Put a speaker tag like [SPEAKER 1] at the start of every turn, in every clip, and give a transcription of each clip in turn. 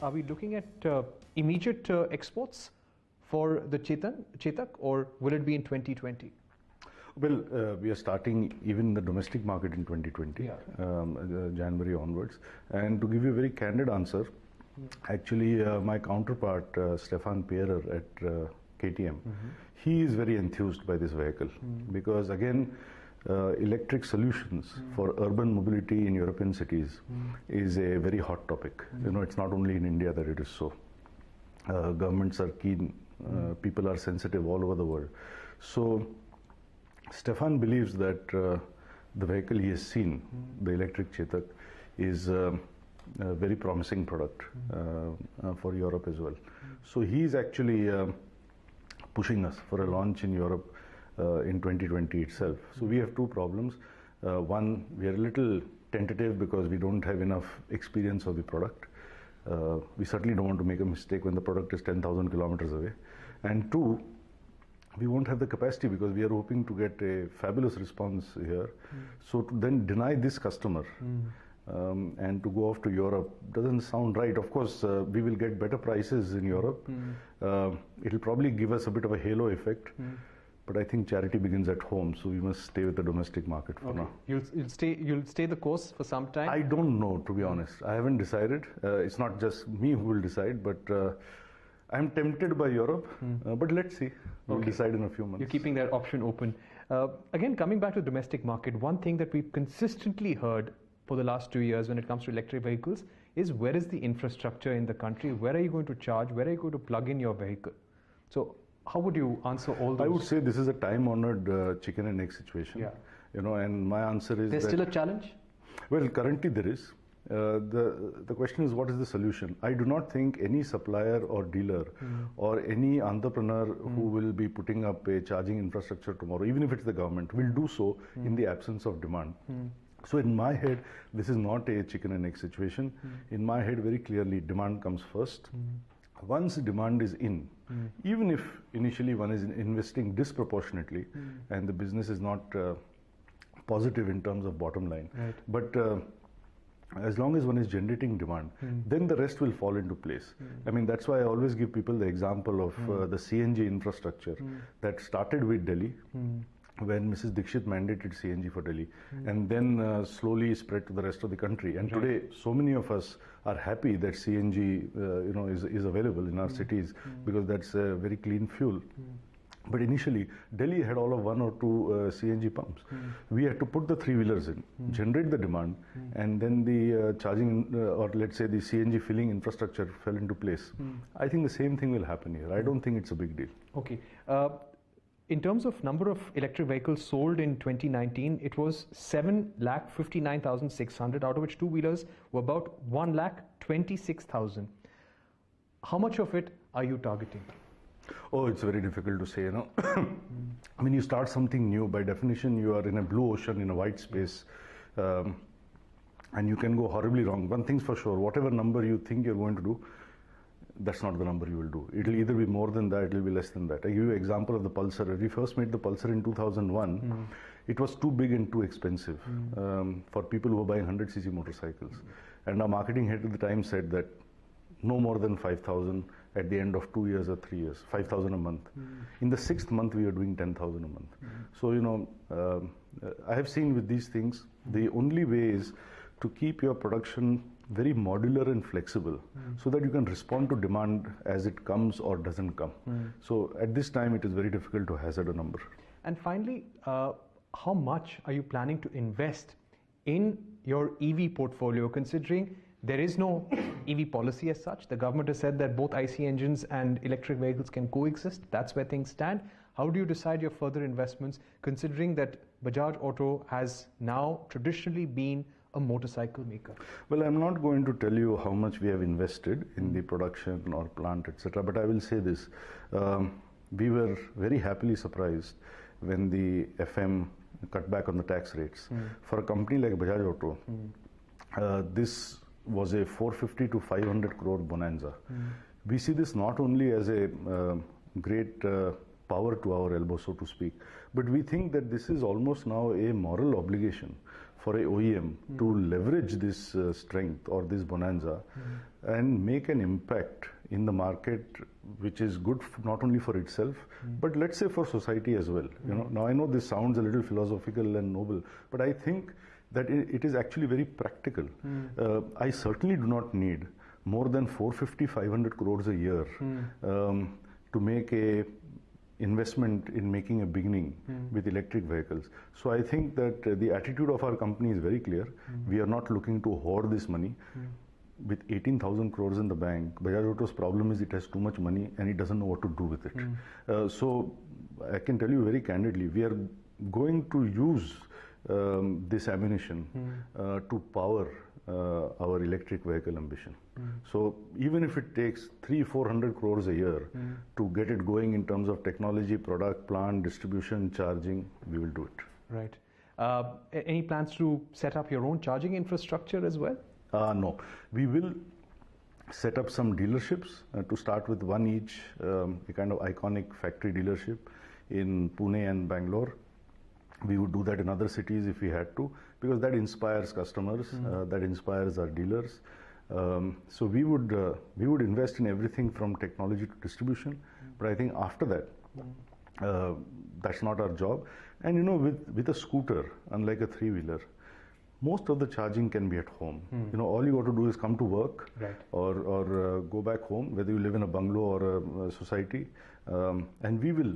[SPEAKER 1] Are we looking at immediate exports for the Chetak, or will it be in 2020?
[SPEAKER 2] Well, we are starting even the domestic market in 2020, January onwards. And to give you a very candid answer, actually my counterpart, Stefan Perer at KTM, he is very enthused by this vehicle because again, electric solutions for urban mobility in European cities is a very hot topic. You know, it's not only in India that it is so. Governments are keen, people are sensitive all over the world. So Stefan believes that the vehicle he has seen, the electric Chetak, is a very promising product for Europe as well. So he is actually pushing us for a launch in Europe in 2020 itself. So we have two problems. One, we are a little tentative because we don't have enough experience of the product. We certainly don't want to make a mistake when the product is 10,000 kilometers away. And two, we won't have the capacity because we are hoping to get a fabulous response here. So to then deny this customer and to go off to Europe doesn't sound right. Of course, we will get better prices in Europe. It'll probably give us a bit of a halo effect. But I think charity begins at home, so we must stay with the domestic market for now.
[SPEAKER 1] You'll stay the course for some time?
[SPEAKER 2] I don't know, to be honest. I haven't decided. It's not just me who will decide, but I'm tempted by Europe. But let's see. We'll decide in a few months.
[SPEAKER 1] You're keeping that option open. Again, coming back to the domestic market, one thing that we've consistently heard for the last 2 years when it comes to electric vehicles is where is the infrastructure in the country? Where are you going to charge? Where are you going to plug in your vehicle? So how would you answer all those?
[SPEAKER 2] I would say this is a time-honored chicken and egg situation.
[SPEAKER 1] Yeah.
[SPEAKER 2] You know, and my answer is
[SPEAKER 1] there's still a challenge?
[SPEAKER 2] Well, currently there is. The question is, what is the solution? I do not think any supplier or dealer or any entrepreneur who will be putting up a charging infrastructure tomorrow, even if it's the government, will do so in the absence of demand. So in my head, this is not a chicken and egg situation. In my head, very clearly, demand comes first. Once demand is in, even if initially one is investing disproportionately and the business is not positive in terms of bottom line, but as long as one is generating demand, then the rest will fall into place. I mean, that's why I always give people the example of the CNG infrastructure that started with Delhi when Mrs. Dixit mandated CNG for Delhi and then slowly spread to the rest of the country. And today, so many of us are happy that CNG is available in our cities because that's a very clean fuel. But initially, Delhi had all of 1 or 2 CNG pumps. We had to put the three-wheelers in, generate the demand, and then the charging or let's say the CNG filling infrastructure fell into place. I think the same thing will happen here. I don't think it's a big deal.
[SPEAKER 1] Okay. In terms of number of electric vehicles sold in 2019, it was 7,59,600, out of which two-wheelers were about 1,26,000. How much of it are you targeting?
[SPEAKER 2] Oh, it's very difficult to say, you know. When you start something new, by definition, you are in a blue ocean, in a white space, and you can go horribly wrong. One thing's for sure, whatever number you think you're going to do, that's not the number you will do. It'll either be more than that, it'll be less than that. I give you an example of the Pulsar. When we first made the Pulsar in 2001, it was too big and too expensive for people who were buying 100cc motorcycles. And our marketing head at the time said that no more than 5,000 at the end of 2 years or 3 years, 5,000 a month. In the 6th month, we were doing 10,000 a month. So, you know, I have seen with these things, the only way is to keep your production very modular and flexible so that you can respond to demand as it comes or doesn't come. So at this time, it is very difficult to hazard a number.
[SPEAKER 1] And finally, how much are you planning to invest in your EV portfolio, considering there is no EV policy as such? The government has said that both IC engines and electric vehicles can coexist. That's where things stand. How do you decide your further investments, considering that Bajaj Auto has now traditionally been a motorcycle maker?
[SPEAKER 2] Well, I'm not going to tell you how much we have invested in the production or plant, etc. But I will say this. We were very happily surprised when the FM cut back on the tax rates. For a company like Bajaj Auto, this was a 450 to 500 crore bonanza. We see this not only as a great power to our elbow, so to speak, but we think that this is almost now a moral obligation for a OEM to leverage this strength or this bonanza and make an impact in the market, which is good not only for itself, but let's say for society as well. You know, now I know this sounds a little philosophical and noble, but I think that it is actually very practical. I certainly do not need more than 450-500 crores a year to make a investment in making a beginning with electric vehicles. So I think that the attitude of our company is very clear. We are not looking to hoard this money. With 18,000 crores in the bank, Bajaj Auto's problem is it has too much money and it doesn't know what to do with it. So I can tell you very candidly, we are going to use this ammunition to power our electric vehicle ambition. So even if it takes 300-400 crores a year to get it going in terms of technology, product, plant, distribution, charging, we will do it.
[SPEAKER 1] Right. Any plans to set up your own charging infrastructure as well?
[SPEAKER 2] No. We will set up some dealerships to start with one each, a kind of iconic factory dealership in Pune and Bangalore. We would do that in other cities if we had to, because that inspires customers, that inspires our dealers. So we would invest in everything from technology to distribution, but I think after that, that's not our job. And you know, with a scooter, unlike a three-wheeler, most of the charging can be at home. You know, all you got to do is come to work,
[SPEAKER 1] right,
[SPEAKER 2] or go back home, whether you live in a bungalow or a society, and we will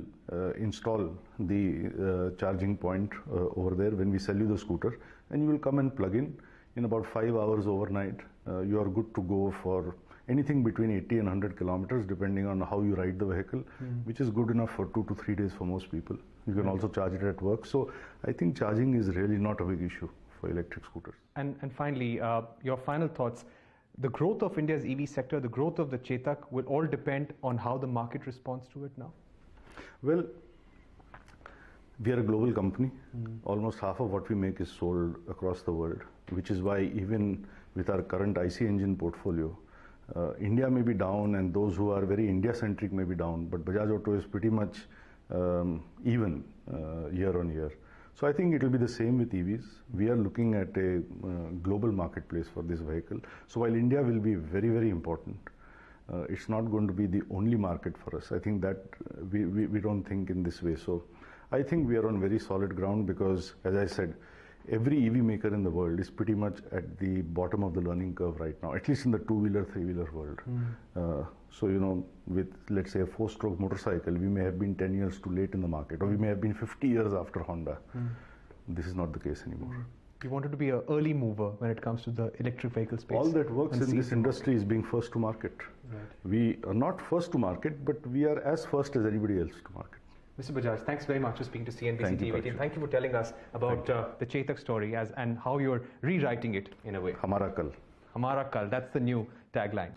[SPEAKER 2] install the charging point over there when we sell you the scooter, and you will come and plug in about 5 hours overnight. You are good to go for anything between 80 and 100 kilometers, depending on how you ride the vehicle, which is good enough for 2 to 3 days for most people. You can also charge it at work. So I think charging is really not a big issue for electric scooters.
[SPEAKER 1] And finally, your final thoughts. The growth of India's EV sector, the growth of the Chetak will all depend on how the market responds to it now?
[SPEAKER 2] Well, we are a global company. Almost half of what we make is sold across the world, which is why even with our current IC engine portfolio, India may be down and those who are very India-centric may be down, but Bajaj Auto is pretty much even year on year. So I think it will be the same with EVs. We are looking at a global marketplace for this vehicle. So while India will be very, very important, it's not going to be the only market for us. I think that we don't think in this way. So I think we are on very solid ground because, as I said, every EV maker in the world is pretty much at the bottom of the learning curve right now, at least in the two-wheeler, three-wheeler world. So, you know, with, let's say, a four-stroke motorcycle, we may have been 10 years too late in the market, or we may have been 50 years after Honda. This is not the case anymore.
[SPEAKER 1] You wanted to be an early mover when it comes to the electric vehicle space.
[SPEAKER 2] All that works in this industry is being first to market.
[SPEAKER 1] Right.
[SPEAKER 2] We are not first to market, but we are as first as anybody else to market.
[SPEAKER 1] Mr. Bajaj, thanks very much for speaking to CNBC-TV18. Thank you for telling us about the Chetak story and how you're rewriting it in a way.
[SPEAKER 2] Hamara Kal.
[SPEAKER 1] Hamara Kal, that's the new tagline.